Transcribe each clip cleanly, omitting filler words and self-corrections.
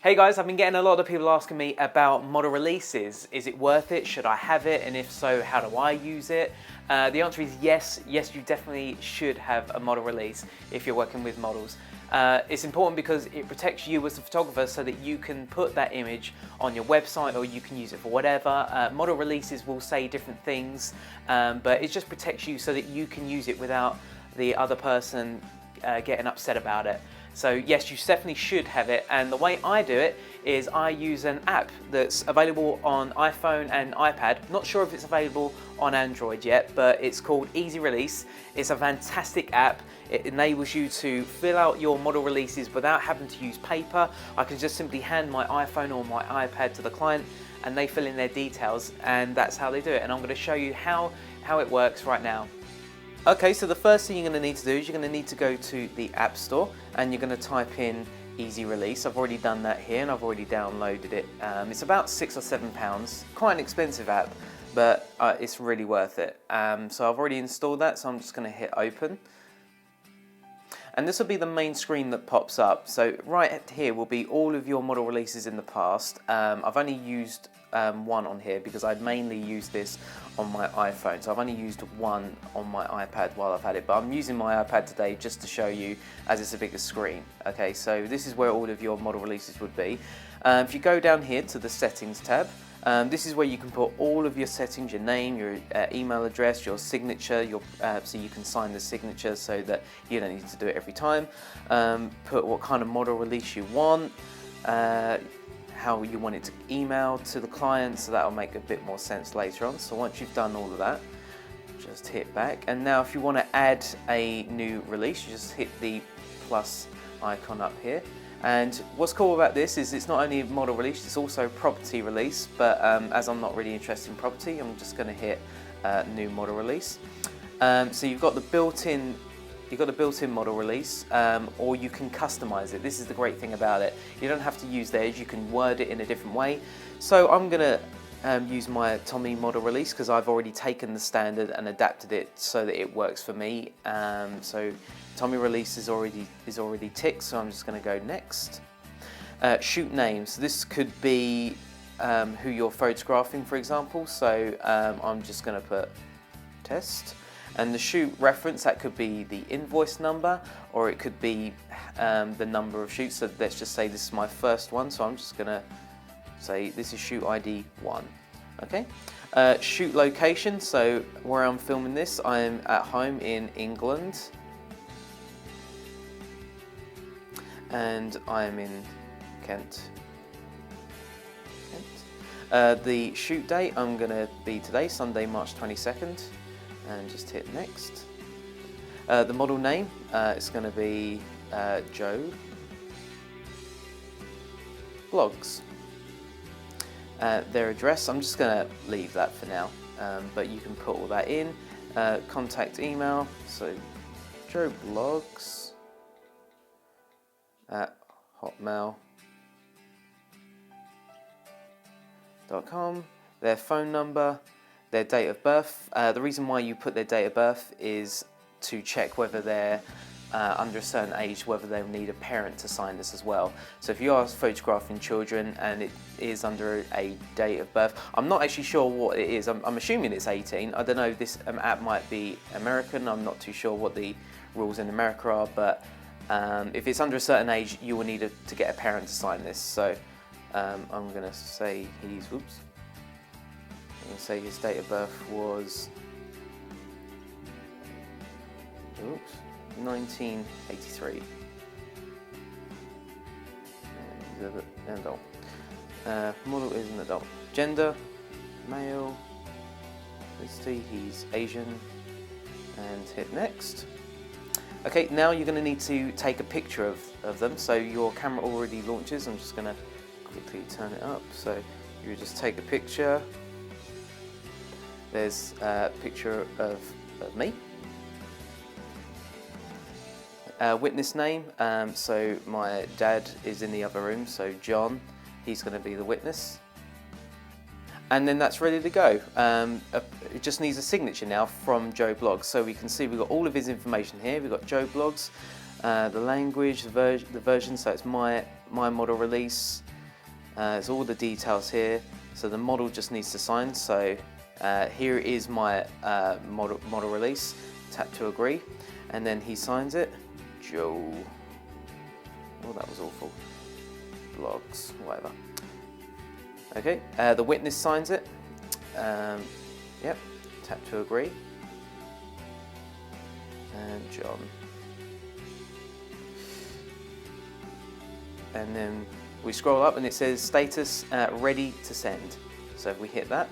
Hey guys, I've been getting a lot of people asking me about model releases. Is it worth it? Should I have it? And if so, how do I use it? The answer is yes. Yes, you definitely should have a model release if you're working with models. It's important because it protects you as a photographer so that you can put that image on your website or you can use it for whatever. Model releases will say different things, but it just protects you so that you can use it without the other person getting upset about it. So yes, you definitely should have it, and the way I do it is I use an app that's available on iPhone and iPad. Not sure if it's available on Android yet, but it's called Easy Release. It's a fantastic app. It enables you to fill out your model releases without having to use paper. I can just simply hand my iPhone or my iPad to the client and they fill in their details, and that's how they do it. And I'm going to show you how it works right now. Okay, so the first thing you're going to need to do is you're going to need to go to the App Store and you're going to type in Easy Release. I've already done that here and I've already downloaded it. It's about £6 or £7, quite an expensive app, but it's really worth it. So I've already installed that, so I'm just going to hit open. And this will be the main screen that pops up. So right here will be all of your model releases in the past. I've only used one on here because I'd mainly used this on my iPhone. So I've only used one on my iPad while I've had it, but I'm using my iPad today just to show you as it's a bigger screen. Okay, so this is where all of your model releases would be. If you go down here to the settings tab, this is where you can put all of your settings, your name, your email address, your signature, so you can sign the signature so that you don't need to do it every time. Put what kind of model release you want, how you want it to email to the client, so that'll make a bit more sense later on. So once you've done all of that, just hit back. And now if you want to add a new release, you just hit the plus icon up here. And what's cool about this is it's not only model release, it's also property release, but as I'm not really interested in property, I'm just going to hit new model release. So you've got the built-in model release, or you can customize it. This is the great thing about it. You don't have to use theirs, you can word it in a different way. So I'm going to use my Tommy model release because I've already taken the standard and adapted it so that it works for me. So Tommy release is already ticked, so I'm just going to go next. Shoot names. This could be who you're photographing, for example. So I'm just going to put test. And the shoot reference, that could be the invoice number, or it could be the number of shoots. So let's just say this is my first one, so I'm just going to say this is shoot ID 1. Okay. Shoot location, so where I'm filming this, I'm at home in England. And I'm in Kent. The shoot date, I'm going to be today, Sunday, March 22nd. And just hit next. The model name, it's going to be Joe Blogs. Their address, I'm just going to leave that for now, but you can put all that in. Contact email, so Joe Blogs at hotmail.com. Their phone number, their date of birth. The reason why you put their date of birth is to check whether they're under a certain age, whether they'll need a parent to sign this as well. So if you are photographing children and it is under a date of birth, I'm not actually sure what it is. I'm assuming it's 18. I don't know, this app might be American. I'm not too sure what the rules in America are, but if it's under a certain age, you will need to get a parent to sign this. So I'm going to say say his date of birth was 1983. He's an adult. Model is an adult. Gender, male. Ethnicity, he's Asian. And hit next. Okay, now you're going to need to take a picture of them. So your camera already launches. I'm just going to quickly turn it up. So you just take a picture. There's a picture of me. Witness name, so my dad is in the other room, so John, he's going to be the witness. And then that's ready to go. It just needs a signature now from Joe Blogs. So we can see we've got all of his information here. We've got Joe Blogs, the language, the version, so it's my model release, There's all the details here. So the model just needs to sign. So here is my model release. Tap to agree, and then he signs it. Joe. Oh, that was awful. Blogs, whatever. Okay, the witness signs it. Yep, tap to agree. And John. And then we scroll up and it says status ready to send. So if we hit that,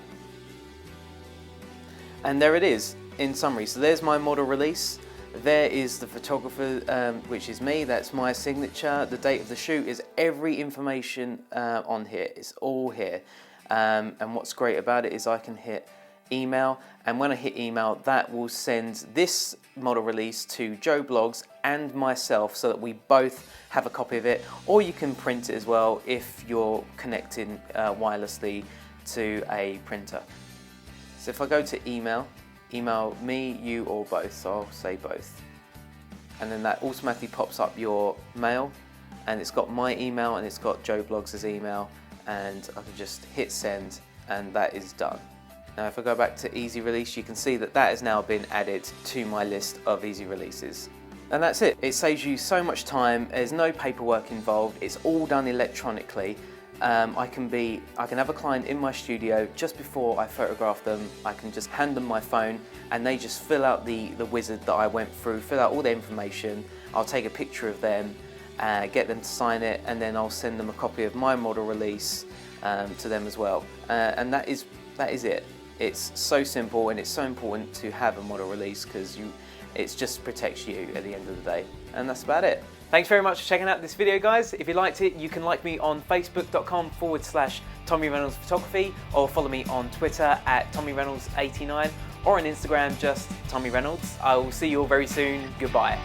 and there it is in summary. So there's my model release. There is the photographer, which is me. That's my signature. The date of the shoot is every information on here. It's all here. And what's great about it is I can hit email, and when I hit email, that will send this model release to Joe Blogs and myself, so that we both have a copy of it. Or you can print it as well if you're connecting wirelessly to a printer. So if I go to email me, you, or both, so I'll say both. And then that automatically pops up your mail, and it's got my email and it's got Joe Blogs' email, and I can just hit send, and that is done. Now if I go back to easy release, you can see that that has now been added to my list of easy releases. And that's it. It saves you so much time. There's no paperwork involved. It's all done electronically. I can have a client in my studio just before I photograph them. I can just hand them my phone and they just fill out the wizard that I went through, fill out all the information. I'll take a picture of them, get them to sign it, and then I'll send them a copy of my model release to them as well. And that is it. It's so simple, and it's so important to have a model release because it just protects you at the end of the day. And that's about it. Thanks very much for checking out this video, guys. If you liked it, you can like me on facebook.com/Tommy Reynolds Photography, or follow me on Twitter at TommyReynolds89, or on Instagram, just Tommy Reynolds. I will see you all very soon. Goodbye.